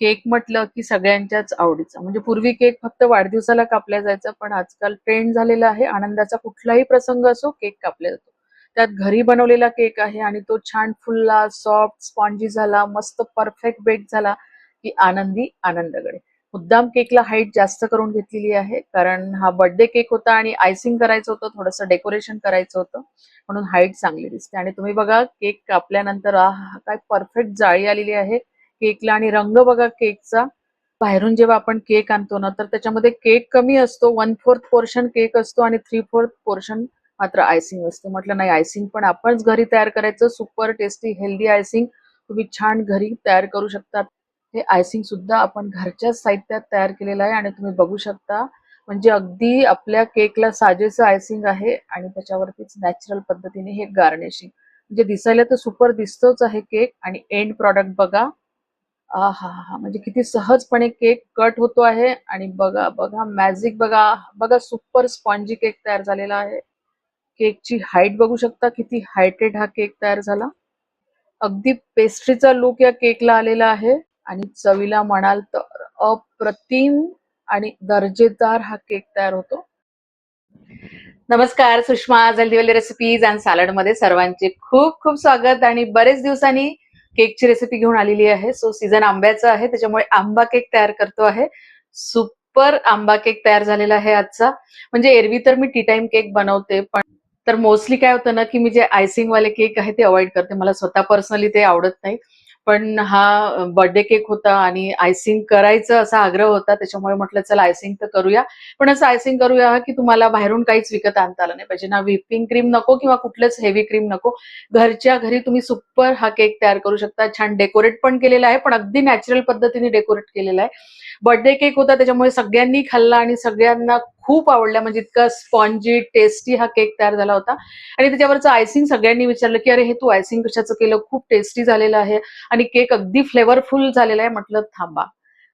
Cake म्हटलं की सगळ्यांच्याच आवडीचा. म्हणजे पूर्वी केक फक्त वाढदिवसाला कापला जायचा, पण आजकाल ट्रेंड झालेला आहे. आनंदाचा कुठलाही प्रसंग असो, केक कापला जातो. त्यात घरी बनवलेला केक आहे आणि तो छान फुलला, सॉफ्ट, स्पॉन्जी झाला, मस्त परफेक्ट बेक झाला की आनंदी आनंदगडे. मुद्दाम केकला हाईट जास्त करून घेतलेली आहे, कारण हा बर्थडे केक होता आणि आयसिंग करायचं होतं, थोडंसं डेकोरेशन करायचं होतं, म्हणून हाईट चांगली दिसते. आणि तुम्ही बघा केक कापल्यानंतर काय परफेक्ट जाळी आलेली आहे केकला. आणि रंग बघा केकचा. बाहेरून जेव्हा आपण केक आणतो ना, तर त्याच्यामध्ये केक कमी असतो, 1/4 पोर्शन केक असतो आणि 3/4 पोर्शन मात्र आयसिंग असते. म्हटलं नाही, आयसिंग पण आपणच घरी तयार करायचं. सुपर टेस्टी हेल्दी आयसिंग तुम्ही छान घरी तयार करू शकता. हे आयसिंग सुद्धा आपण घरच्याच साहित्यात तयार केलेलं आहे आणि तुम्ही बघू शकता, म्हणजे अगदी आपल्या केकला साजेसं आयसिंग आहे आणि त्याच्यावरतीच नॅचरल पद्धतीने हे गार्निशिंग. म्हणजे दिसायला तर सुपर दिसतोच आहे केक. आणि एंड प्रॉडक्ट बघा. आहाहा! म्हणजे किती सहजपणे केक कट होतो आहे आणि बघा, बघा मॅजिक बघा. बघा सुपर स्पॉन्जी केक तयार झालेला आहे. केकची हाईट बघू शकता, किती हायटेड हा केक तयार झाला. अगदी पेस्ट्रीचा लूक या केकला आलेला आहे आणि चवीला म्हणाल तर अप्रतिम आणि दर्जेदार हा केक तयार होतो. नमस्कार, सुषमा जल्दीवाली रेसिपीज अँड सॅलड मध्ये सर्वांचे खूप खूप स्वागत. आणि बरेच दिवसांनी केकची रेसिपी घेऊन आलेली आहे. सो सीझन आंब्याचा आहे, त्याच्यामुळे आंबा केक तयार करतो आहे. सुपर आंबा केक तयार झालेला आहे आजचा. म्हणजे एरवी तर मी टी टाइम केक बनवते, पण तर मोस्टली काय होतं ना, की मी जे आयसिंग वाले केक आहे ते अवॉइड करते. मला स्वतः पर्सनली ते आवडत नाही. पण हा बर्थडे केक होता आणि आयसिंग करायचं असा आग्रह होता, त्याच्यामुळे म्हटलं चला आयसिंग तर करूया. पण असं आयसिंग करूया की तुम्हाला बाहेरून काहीच विकत आणता आलं नाही पाहिजे. ना व्हिपिंग क्रीम नको किंवा कुठलंच हेवी क्रीम नको. घरच्या घरी तुम्ही सुपर हा केक तयार करू शकता. छान डेकोरेट पण केलेला आहे, पण अगदी नॅचरल पद्धतीने डेकोरेट केलेला आहे. बर्थडे केक होता, त्याच्यामुळे सगळ्यांनी खाल्ला आणि सगळ्यांना खूप आवडला. म्हणजे इतका स्पॉन्जी टेस्टी हा केक तयार झाला होता. आणि त्याच्यावरचं आयसिंग सगळ्यांनी विचारलं की अरे हे तू आयसिंग कशाचं केलं, खूप टेस्टी झालेलं आहे आणि केक अगदी फ्लेवरफुल झालेला आहे. म्हटलं थांबा,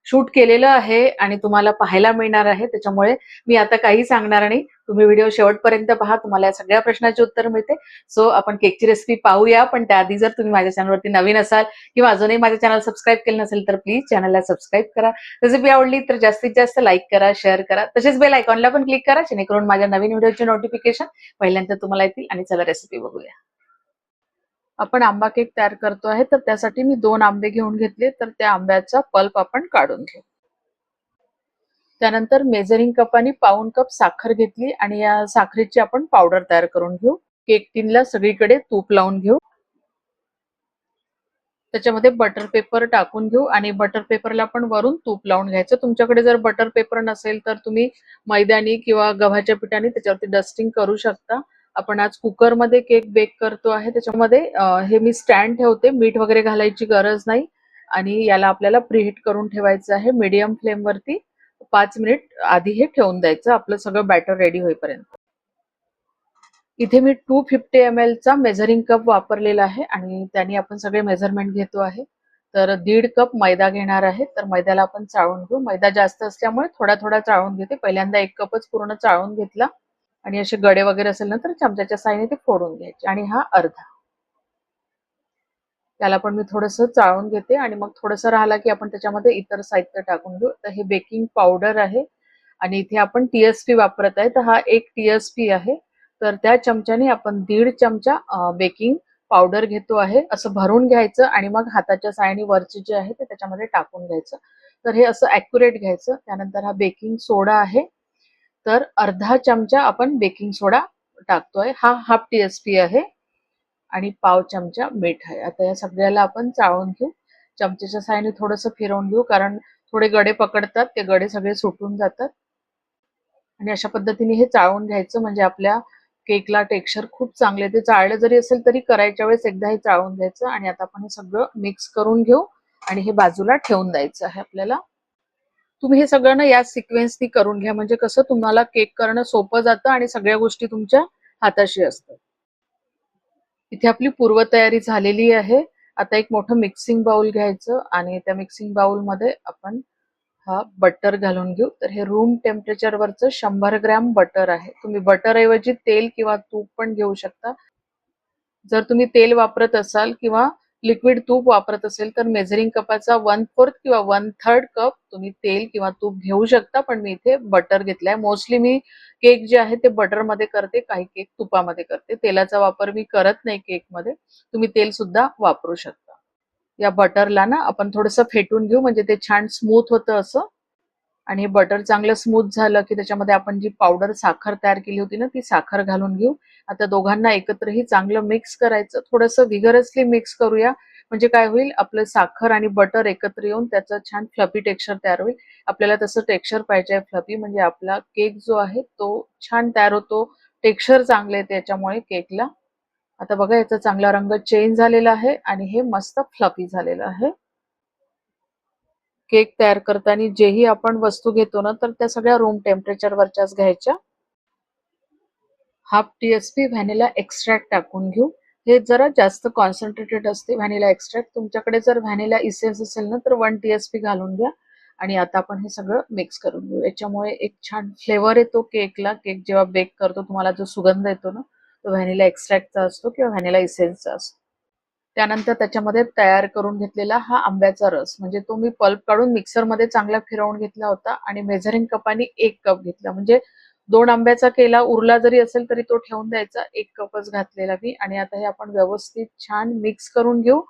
शूट केलेलं आहे आणि तुम्हाला पाहायला मिळणार आहे, त्याच्यामुळे मी आता काही सांगणार नाही. तुम्ही व्हिडिओ शेवटपर्यंत पहा, तुम्हाला या सगळ्या प्रश्नाचे उत्तर मिळते. सो आपण केकची रेसिपी पाहूया. पण त्याआधी जर तुम्ही माझ्या चॅनलवरती नवीन असाल किंवा अजूनही माझ्या चॅनल सबस्क्राईब केलं नसेल तर प्लीज चॅनलला सबस्क्राईब करा. रेसिपी आवडली तर जास्तीत जास्त लाईक करा, शेअर करा, तसेच बेल आयकॉनला पण क्लिक करा, जेणेकरून माझ्या नवीन व्हिडिओचे नोटिफिकेशन पहिल्यांदा तुम्हाला येतील. आणि चला रेसिपी बघूया. आपण आंबा केक तयार करतो आहे, तर त्यासाठी मी 2 आंबे घेऊन घेतले. तर त्या आंब्याचा पल्प आपण काढून घेऊ. त्यानंतर मेजरिंग कपाने पाऊण कप साखर घेतली आणि या साखरेची आपण पावडर तयार करून घेऊ. केक टिनला सगळीकडे तूप लावून घेऊ. त्याच्यामध्ये बटर पेपर टाकून घेऊ आणि बटर पेपरला पण वरून तूप लावून घ्यायचं. तुमच्याकडे जर बटर पेपर नसेल तर तुम्ही मैद्याने किंवा गव्हाच्या पिठाने त्याच्यावरती डस्टिंग करू शकता. आपण आज कुकरमध्ये केक बेक करतो आहे, त्याच्यामध्ये हे मी स्टँड ठेवते. मीठ वगैरे घालायची गरज नाही आणि याला आपल्याला प्रीहीट करून ठेवायचं आहे मीडियम फ्लेमवरती. 5 मिनिट आधी हे ठेवून द्यायचं आपलं सगळं बॅटर रेडी होईपर्यंत. इथे मी 250 ml चा मेजरिंग कप वापरलेला आहे आणि त्याने आपण सगळे मेजरमेंट घेतो आहे. तर 1.5 कप मैदा घेणार आहे. तर मैद्याला आपण चाळून घेऊ. मैदा जास्त असल्यामुळे थोडा थोडा चाळून घेते. पहिल्यांदा 1 कपच पूर्ण चाळून घेतला आणि असे गडे वगैरे असेल ना तर चमच्याच्या साहाय्याने ते फोडून घ्यायचे. आणि हा अर्धा, त्याला पण मी थोडंसं चाळून घेते आणि मग थोडंसं राहिला की आपण त्याच्यामध्ये इतर साहित्य टाकून घेऊ. तर हे बेकिंग पावडर आहे आणि इथे आपण टीएसपी वापरत आहे. तर हा 1 टीएसपी आहे. तर त्या चमच्याने आपण 1.5 चमचा बेकिंग पावडर घेतो आहे. असं भरून घ्यायचं आणि मग हाताच्या साहाय्याने वरचे जे आहे ते त्याच्यामध्ये टाकून घ्यायचं. तर हे असं ॲक्युरेट घ्यायचं. त्यानंतर हा बेकिंग सोडा आहे. तर अर्धा चमचा आपण बेकिंग सोडा टाकतोय. हा हाफ टीएसपी आहे आणि पाव चमचा मीठ आहे. आता या सगळ्याला आपण चाळून घेऊ. चमचेच्या साहाय्याने थोडंसं फिरवून घेऊ, कारण थोडे गडे पकडतात, ते गडे सगळे सुटून जातात. आणि अशा पद्धतीने हे चाळून घ्यायचं, म्हणजे आपल्या केकला टेक्स्चर खूप चांगले. ते चाळलं जरी असेल तरी करायच्या वेळेस एकदा हे चाळून घ्यायचं. आणि आता आपण हे सगळं मिक्स करून घेऊ आणि हे बाजूला ठेवून द्यायचं आहे आपल्याला. तुम्ही हे सगळं ना या सिक्वेन्सनी करून घ्या, म्हणजे कसं तुम्हाला केक करणं सोपं जातं आणि सगळ्या गोष्टी तुमच्या हाताशी असतात. इथे आपली पूर्वतयारी झालेली आहे. आता एक मोठं मिक्सिंग बाउल घ्यायचं आणि त्या मिक्सिंग बाउलमध्ये आपण हा बटर घालून घेऊ. तर हे रूम टेम्परेचरवरचं 100 ग्रॅम बटर आहे. तुम्ही बटर ऐवजी तेल किंवा तूप पण घेऊ शकता. जर तुम्ही तेल वापरत असाल किंवा लिक्विड तूप वापरत असेल तर मेजरिंग कपाचा 1/4 किंवा 1/3 कप तुम्ही तेल किंवा तूप घेऊ शकता. पण मी इथे बटर घेतलाय. मोस्टली मी केक जे आहे ते बटरमध्ये करते, काही केक तुपामध्ये करते. तेलाचा वापर मी करत नाही केकमध्ये. तुम्ही तेल सुद्धा वापरू शकता. या बटरला ना आपण थोडंसं फेटून घेऊ, म्हणजे ते छान स्मूथ होतं असं. आणि हे बटर चांगलं स्मूथ झालं की त्याच्यामध्ये आपण जी पावडर साखर तयार केली होती ना, ती साखर घालून घेऊ. आता दोघांना एकत्रही चांगलं मिक्स करायचं. थोडंसं व्हिगरसली मिक्स करूया, म्हणजे काय होईल, आपलं साखर आणि बटर एकत्र येऊन त्याचं छान फ्लफी टेक्स्चर तयार होईल. आपल्याला तसं टेक्स्चर पाहिजे फ्लफी, म्हणजे आपला केक जो आहे तो छान तयार होतो. टेक्स्चर चांगलं येते याच्यामुळे केकला. आता बघा याचा चांगला रंग चेंज झालेला आहे आणि हे मस्त फ्लफी झालेलं आहे. केक तयार करताना जेही आपण वस्तू घेतो ना, तर त्या सगळ्या रूम टेम्परेचरवरच्याच घ्यायच्या. हाफ टीएसपी व्हॅनिला एक्स्ट्रॅक्ट टाकून घेऊ. हे जरा जास्त कॉन्सन्ट्रेटेड असते व्हॅनिला एक्स्ट्रॅक्ट. तुमच्याकडे जर व्हॅनिला इसेन्स असेल ना, तर 1 टीएसपी घालून घ्या. आणि आता आपण हे सगळं मिक्स करून घेऊ. याच्यामुळे एक छान फ्लेवर येतो केकला. केक जेव्हा बेक करतो तुम्हाला जो सुगंध येतो ना, तो व्हॅनिला एक्स्ट्रॅक्टचा असतो किंवा व्हॅनिला इसेन्सचा असतो. त्यानंतर त्याच्यामध्ये तयार करून घेतलेला हा आंब्याचा रस, म्हणजे तो मी पल्प काढून मिक्सरमध्ये चांगला फिरवून घेतला होता आणि मेजरिंग कपाने 1 कप घेतला. म्हणजे 2 आंब्याचा केला उरला जरी असेल तरी तो ठेवून द्यायचा. 1 कपच घातलेला मी. आणि आता हे आपण व्यवस्थित छान मिक्स करून घेऊ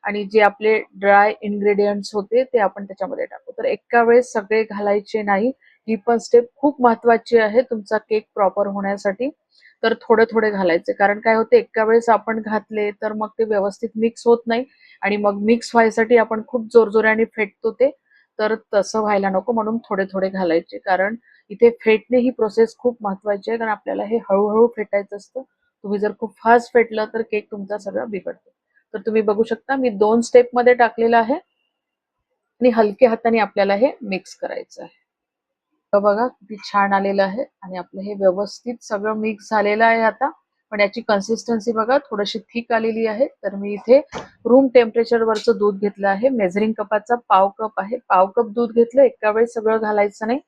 आणि जे आपले ड्राय इन्ग्रेडियंट्स होते ते आपण त्याच्यामध्ये टाकू. तर एका वेळेस सगळे घालायचे नाही. ही पण स्टेप खूप महत्वाची आहे तुमचा केक प्रॉपर होण्यासाठी. तर थोडे थोडे घालायचे, कारण काय होते, एका वेळेस आपण घातले तर मग ते व्यवस्थित मिक्स होत नाही आणि मग मिक्स व्हायसाठी आपण खूप जोरजोराने फेटतो ते. तर तसं व्हायला नको, म्हणून थोडे थोडे घालायचे. कारण इथे फेटणे ही प्रोसेस खूप महत्वाची आहे, कारण आपल्याला हे हळूहळू फेटायचं असतं. तुम्ही जर खूप फास्ट फेटलं तर केक तुमचा सगळा बिघडतो. तर तुम्ही बघू शकता मी 2 स्टेप मध्ये टाकलेलं आहे आणि हलक्या हाताने आपल्याला हे मिक्स करायचं आहे. तर बघा किती छान आलेलं आहे आणि आपलं हे व्यवस्थित सगळं मिक्स झालेलं आहे आता. पण याची कन्सिस्टन्सी बघा थोडीशी थिक आलेली आहे. तर मी इथे रूम टेम्परेचर वरचं दूध घेतलं आहे. मेजरिंग कपाचा पाव कप आहे. पाव कप दूध घेतलं. एका वेळेस सगळं घालायचं नाही,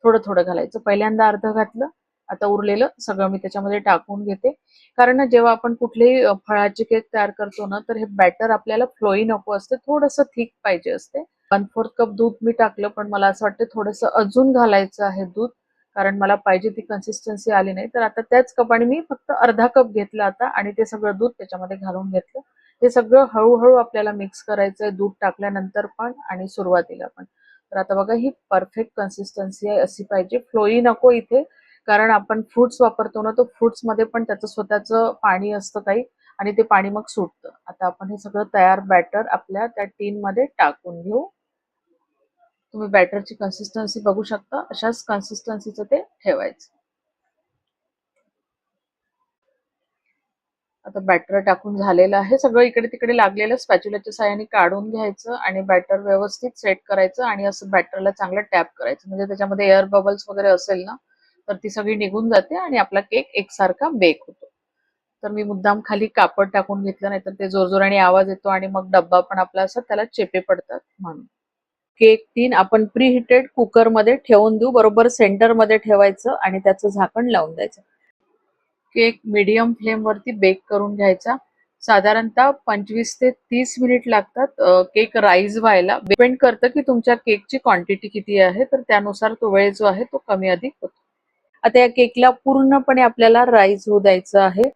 थोडं थोडं घालायचं. पहिल्यांदा अर्ध घातलं, आता उरलेलं सगळं मी त्याच्यामध्ये टाकून घेते. कारण ना जेव्हा आपण कुठलेही फळाचे केक तयार करतो ना, तर हे बॅटर आपल्याला फ्लोई नको असते, थोडंसं थिक पाहिजे असते. 1/4 कप दूध मी टाकलं, पण मला असं वाटतं थोडंसं अजून घालायचं आहे दूध, कारण मला पाहिजे ती कन्सिस्टन्सी आली नाही. तर आता त्याच कपाने मी फक्त अर्धा कप घेतला आता आणि ते सगळं दूध त्याच्यामध्ये घालून घेतलं. ते सगळं हळूहळू आपल्याला मिक्स करायचंय, दूध टाकल्यानंतर पण आणि सुरुवातीला पण. तर आता बघा ही परफेक्ट कन्सिस्टन्सी आहे, अशी पाहिजे. फ्लोई नको इथे, कारण आपण फ्रुट्स वापरतो ना, तो फ्रुट्समध्ये पण त्याचं स्वतःचं पाणी असतं काही, आणि ते पाणी मग सुटतं. आता आपण हे सगळं तयार बॅटर आपल्या त्या टीनमध्ये टाकून घेऊ. तुम्ही बॅटरची कन्सिस्टन्सी बघू शकता, अशाच कन्सिस्टन्सीचं ते ठेवायचं. आता बॅटर टाकून झालेलं आहे. सगळं इकडे तिकडे लागलेलं स्पॅच्युलाच्या साहाय्याने काढून घ्यायचं आणि बॅटर व्यवस्थित सेट करायचं आणि असं बॅटरला चांगलं टॅप करायचं, म्हणजे त्याच्यामध्ये एअर बबल्स वगैरे असेल ना, तर ती सगळी निघून जाते आणि आपला केक एकसारखा बेक होतो. तर मी मुद्दाम खाली कापड टाकून घेतलं, नाहीतर ते जोरजोराने आवाज येतो आणि मग डब्बा पण आपला असं त्याला चेपे पडतात म्हणून. केक टीन आपण प्रीहिटेड कुकरमध्ये ठेवून देऊ. बरोबर सेंटरमध्ये ठेवायचं आणि त्याचं झाकण लावून द्यायचं. केक मीडियम फ्लेम वरती बेक करून घ्यायचा. साधारणतः 25 ते 30 मिनिट लागतात केक राईज व्हायला. डिपेंड करतं की तुमच्या केकची क्वांटिटी किती आहे, तर त्यानुसार तो वेळ जो आहे तो कमी अधिक होतो. आता या केकला पूर्णपणे आपल्याला राईज होऊ द्यायचं आहे.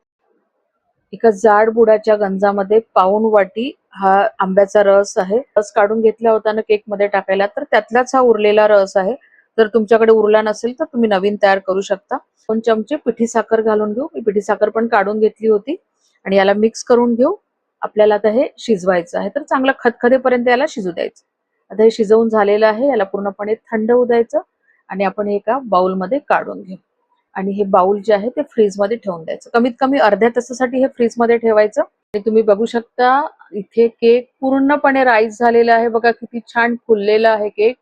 एका जाड बुडाच्या गंजामध्ये पाऊण वाटी हा आंब्याचा रस आहे. रस काढून घेतला होता ना केक मध्ये टाकायला, तर त्यातलाच हा उरलेला रस आहे. जर तुमच्याकडे उरला नसेल तर तुम्ही नवीन तयार करू शकता. 2 चमचे पिठी साखर घालून घेऊ. मी पिठी साखर पण काढून घेतली होती आणि याला मिक्स करून घेऊ. आपल्याला आता हे शिजवायचं आहे, तर चांगलं खदखदेपर्यंत याला शिजू द्यायचं. आता हे शिजवून झालेलं आहे. याला पूर्णपणे थंड होऊ द्यायचं आणि आपण एका बाउलमध्ये काढून घेऊ. आणि हे बाउल जे आहे ते फ्रीजमध्ये ठेवून द्यायचं. कमीत कमी अर्ध्या तासासाठी हे फ्रीजमध्ये ठेवायचं. आणि तुम्ही बघू शकता इथे केक पूर्णपणे राईज झालेला आहे. बघा किती छान फुललेला आहे केक.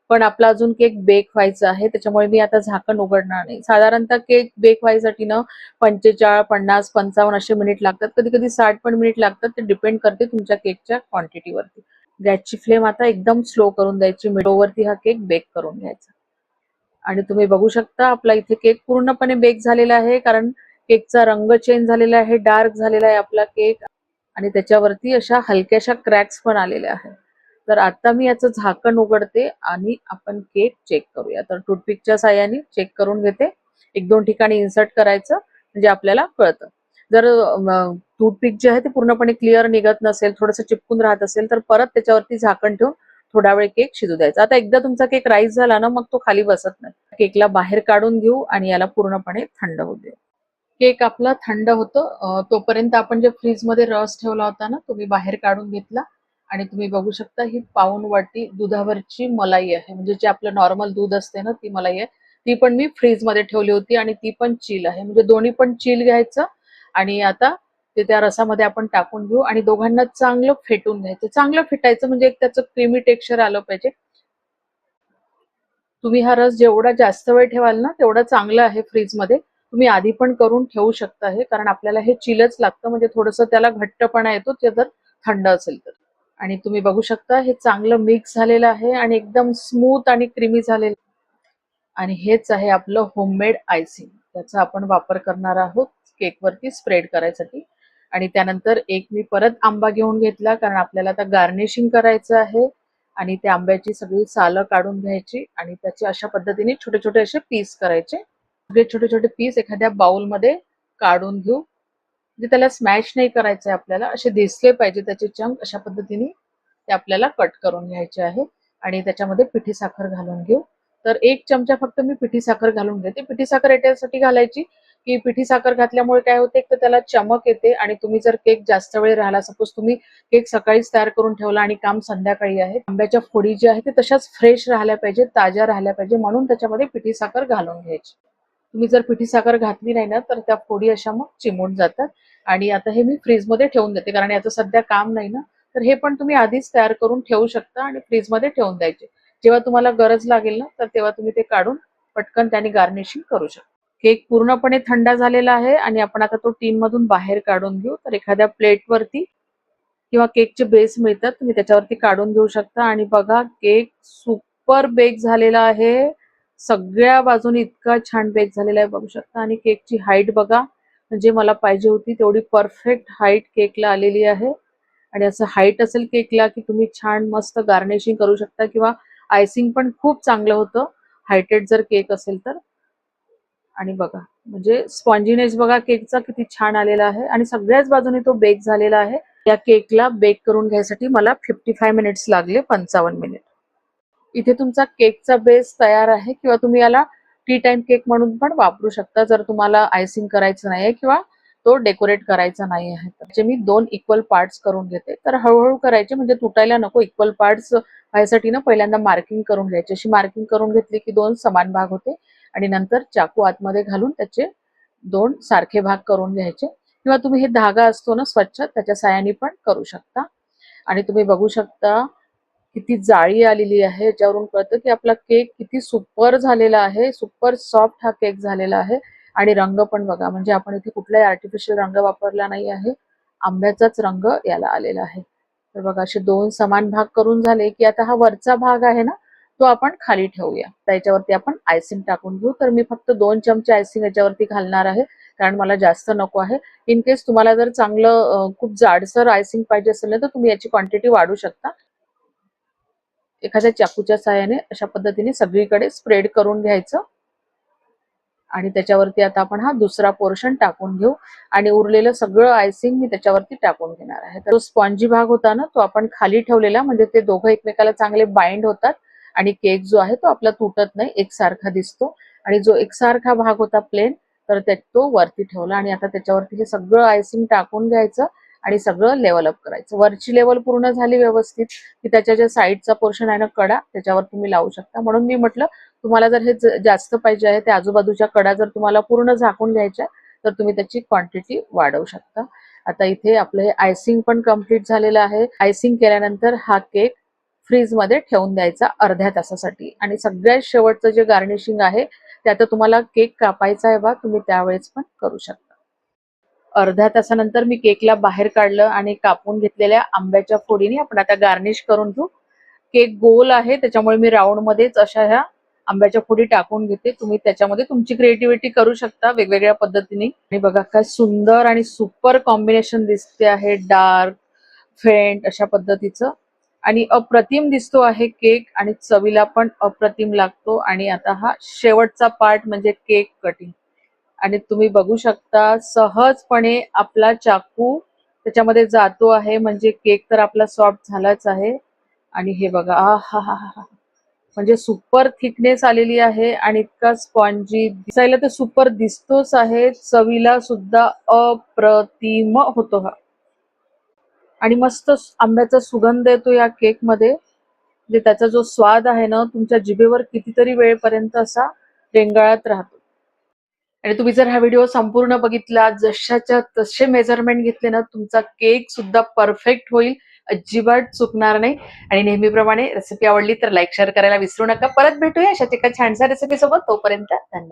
पण आपला अजून केक बेक व्हायचा आहे, त्याच्यामुळे मी आता झाकण उघडणार नाही. साधारणतः केक बेक व्हायसाठी ना 45, 50, 55 असे मिनिट लागतात. कधी कधी 60 पण मिनिट लागतात. ते डिपेंड करते तुमच्या केकच्या क्वांटिटीवरती. गॅसची फ्लेम आता एकदम स्लो करून द्यायची. मिडोवरती हा केक बेक करून घ्यायचा. आणि तुम्ही बघू शकता आपला इथे केक पूर्णपणे बेक झालेला आहे, कारण केकचा रंग चेंज झालेला आहे, डार्क झालेला आहे आपला केक. आणि त्याच्यावरती अशा हलक्याशा क्रॅक्स पण आलेल्या आहेत. तर आता मी याचं झाकण उघडते आणि आपण केक चेक करूया. तर टूथपिकच्या साहाय्याने चेक करून घेते. 1-2 ठिकाणी इन्सर्ट करायचं म्हणजे आपल्याला कळतं. जर टूथपिक जे आहे ते पूर्णपणे क्लिअर निघत नसेल, थोडंसं चिपकून राहत असेल, तर परत त्याच्यावरती झाकण ठेवून थोडा वेळ केक शिजू द्यायचा. आता एकदा तुमचा केक राईस झाला ना, मग तो खाली बसत नाही. केकला बाहेर काढून घेऊ आणि याला पूर्णपणे थंड होऊ देऊ. केक आपला थंड होतो तोपर्यंत आपण जे फ्रीजमध्ये रस ठेवला होता ना, तो मी बाहेर काढून घेतला आणि तुम्ही बघू शकता ही पाऊण वाटी दुधावरची मलाई आहे. म्हणजे जे आपलं नॉर्मल दूध असते ना, ती मलाई आहे. ती पण मी फ्रीजमध्ये ठेवली होती आणि ती पण चिल आहे. म्हणजे दोन्ही पण चिल घ्यायचं आणि आता ते त्या रसामध्ये आपण टाकून घेऊ आणि दोघांना चांगलं फेटून घ्यायचं. चांगलं फेटायचं म्हणजे एक त्याचं क्रीमी टेक्स्चर आलं पाहिजे. तुम्ही हा रस जेवढा जास्त वेळ ठेवाल ना, तेवढं चांगलं आहे फ्रीजमध्ये. तुम्ही आधी पण करून ठेवू शकता हे, कारण आपल्याला हे चिलच लागतं म्हणजे थोडंसं त्याला घट्टपणा येतो ते जर थंड असेल तर. आणि तुम्ही बघू शकता हे चांगलं मिक्स झालेलं आहे आणि एकदम स्मूथ आणि क्रीमी झालेलं. आणि हेच आहे आपलं होममेड आयसिंग. त्याचा आपण वापर करणार आहोत केकवरती स्प्रेड करायसाठी. आणि त्यानंतर एक मी परत आंबा घेऊन घेतला, कारण आपल्याला आता गार्निशिंग करायचं आहे. आणि त्या आंब्याची सगळी सालं काढून घ्यायची आणि त्याचे अशा पद्धतीने छोटे छोटे असे पीस करायचे. सगळे छोटे छोटे पीस एखाद्या बाउलमध्ये काढून घेऊ. म्हणजे त्याला स्मॅश नाही करायचंय आपल्याला, असे दिसले पाहिजे त्याचे चंक. अशा पद्धतीने ते आपल्याला कट करून घ्यायचे आहे आणि त्याच्यामध्ये पिठी साखर घालून घेऊ. तर 1 चमचा फक्त मी पिठी साखर घालून घेते. पिठी साखर याच्यासाठी घालायची की पिठी साखर घातल्यामुळे काय होते, एक तर त्याला चमक येते आणि तुम्ही जर केक जास्त वेळ राहिला, सपोज तुम्ही केक सकाळीच तयार करून ठेवला आणि काम संध्याकाळी आहे, आंब्याच्या फोडी ज्या आहेत ते तशाच फ्रेश राहिल्या पाहिजे, ताज्या राहिल्या पाहिजे, म्हणून त्याच्यामध्ये पिठी साखर घालून घ्यायची. तुम्ही जर पिठी साखर घातली नाही ना, तर त्या फोडी अशा मग चिमूट जातात. आणि आता हे मी फ्रीजमध्ये ठेवून देते, कारण याचं सध्या काम नाही ना. तर हे पण तुम्ही आधीच तयार करून ठेवू शकता आणि फ्रीजमध्ये ठेवून द्यायचे. जेव्हा तुम्हाला गरज लागेल ना, तर तेव्हा तुम्ही ते काढून पटकन त्याने गार्निशिंग करू शकता. केक पूर्णपणे थंड झालेला आहे आणि आपण आता तो टीन मधून बाहेर काढून घेऊ. तर एखाद्या प्लेटवरती किंवा केकचे बेस मिळतात, तुम्ही त्याच्यावरती काढून घेऊ शकता. आणि बघा केक सुपर बेक झालेला आहे. सगळ्या बाजूने इतका छान बेक झालेला आहे बघू शकता. आणि केकची हाईट बघा, म्हणजे मला पाहिजे होती तेवढी परफेक्ट हाईट केकला आलेली आहे. आणि असं हाईट असेल केकला की तुम्ही छान मस्त गार्निशिंग करू शकता किंवा आयसिंग पण खूप चांगलं होतं हायटेड जर केक असेल तर. आणि बघा म्हणजे स्पॉन्जीनेस बघा केकचा किती छान आलेला आहे आणि सगळ्याच बाजूने तो बेक झालेला आहे. या केकला बेक करून घ्यायसाठी मला 55 मिनिट्स लागले, 55 मिनिट. इथे तुमचा केकचा बेस तयार आहे किंवा तुम्ही याला टी टाइम केक म्हणून पण वापरू शकता, जर तुम्हाला आयसिंग करायचं नाहीये किंवा तो डेकोरेट करायचा नाही आहे तर. जे मी 2 इक्वल पार्ट्स करून घेते, तर हळूहळू करायचे म्हणजे तुटायला नको. इक्वल पार्ट्स व्हायसाठी ना पहिल्यांदा मार्किंग करून घ्यायची. अशी मार्किंग करून घेतली की 2 समान भाग होते आणि नंतर चाकू आतमध्ये घालून त्याचे 2 सारखे भाग करून घ्यायचे किंवा तुम्ही हे धागा असतो ना स्वच्छ, त्याच्या साहाय्याने पण करू शकता. आणि तुम्ही बघू शकता किती जाळी आलेली आहे, याच्यावरून कळतं की आपला केक किती सुपर झालेला आहे. सुपर सॉफ्ट हा केक झालेला आहे. आणि रंग पण बघा, म्हणजे आपण इथे कुठलाही आर्टिफिशियल रंग वापरला नाही आहे, आंब्याचाच रंग याला आलेला आहे. तर बघा असे 2 समान भाग करून झाले की आता हा वरचा भाग आहे ना, तो आपण खाली ठेवूया. त्याच्यावरती आपण आयसिंग टाकून घेऊ. तर मी फक्त 2 चमचे आयसिंग याच्यावरती घालणार आहे, कारण मला जास्त नको आहे. इन केस तुम्हाला जर चांगलं खूप जाडसर आयसिंग पाहिजे असेल ना, तर तुम्ही याची क्वांटिटी वाढवू शकता. एखाद्या चाकूच्या साहाय्याने अशा पद्धतीने सगळीकडे स्प्रेड करून घ्यायचं. आणि त्याच्यावरती आता आपण हा दुसरा पोर्शन टाकून घेऊ आणि उरलेलं सगळं आयसिंग मी त्याच्यावरती टाकून घेणार आहे. तर तो स्पॉन्जी भाग होता ना, तो आपण खाली ठेवलेला, म्हणजे ते दोघं एकमेकाला चांगले बाइंड होतात आणि केक जो आहे तो आपला तुटत नाही, एकसारखा दिसतो. आणि जो एकसारखा भाग होता प्लेन, तर तो वरती ठेवला आणि आता त्याच्यावरती हे सगळं आयसिंग टाकून घ्यायचं आणि सगळं लेवल अप करायचं. वरची लेवल पूर्ण झाली व्यवस्थित की त्याच्या ज्या साईडचा पोर्शन आहे ना कडा, त्याच्यावर तुम्ही लावू शकता. म्हणून मी म्हटलं तुम्हाला जर हे जास्त पाहिजे आहे, त्या आजूबाजूच्या कडा जर तुम्हाला पूर्ण झाकून घ्यायच्या, तर तुम्ही त्याची क्वांटिटी वाढवू शकता. आता इथे आपलं हे आयसिंग पण कम्प्लीट झालेलं आहे. आयसिंग केल्यानंतर हा केक फ्रीजमध्ये ठेवून द्यायचा अर्ध्या तासासाठी. आणि सगळ्यात शेवटचं जे गार्निशिंग आहे ते आता तुम्हाला केक कापायचा आहे बा, तुम्ही त्यावेळेस पण करू शकता. अर्ध्या तासानंतर मी केकला बाहेर काढलं आणि कापून घेतलेल्या आंब्याच्या फोडीने आपण आता गार्निश करून घेऊ. केक गोल आहे त्याच्यामुळे मी राऊंड मध्येच अशा ह्या आंब्याच्या फोडी टाकून घेते. तुम्ही त्याच्यामध्ये तुमची क्रिएटिव्हिटी करू शकता वेगवेगळ्या पद्धतीने. आणि बघा काय सुंदर आणि सुपर कॉम्बिनेशन दिसते आहे, डार्क फेंट अशा पद्धतीचं, आणि अप्रतिम दिसतो आहे केक आणि चवीला पण अप्रतिम लागतो. आणि आता हा शेवटचा पार्ट म्हणजे केक कटिंग. आणि तुम्ही बघू शकता सहजपणे आपला चाकू त्याच्यामध्ये जातो आहे, म्हणजे केक तर आपला सॉफ्ट झालाच आहे. आणि हे बघा, हा हा हा, म्हणजे सुपर थिकनेस आलेली आहे आणि इतका स्पॉन्जी दिसायला तर सुपर दिसतोच आहे, चवीला सुद्धा अप्रतिम होतो हा. आणि मस्त आंब्याचा सुगंध येतो या केक मध्ये, म्हणजे त्याचा जो स्वाद आहे ना तुमच्या जिभेवर कितीतरी वेळपर्यंत असा रेंगाळत राहतो. आणि तुम्ही जर हा व्हिडिओ संपूर्ण बघितला, जशाच्या तसे मेजरमेंट घेतले ना, तुमचा केक सुद्धा परफेक्ट होईल, अजिबात चुकणार नाही. आणि नेहमीप्रमाणे रेसिपी आवडली तर लाईक शेअर करायला विसरू नका. परत भेटूया अशाच एका छानशा रेसिपी सोबत. तोपर्यंत धन्यवाद.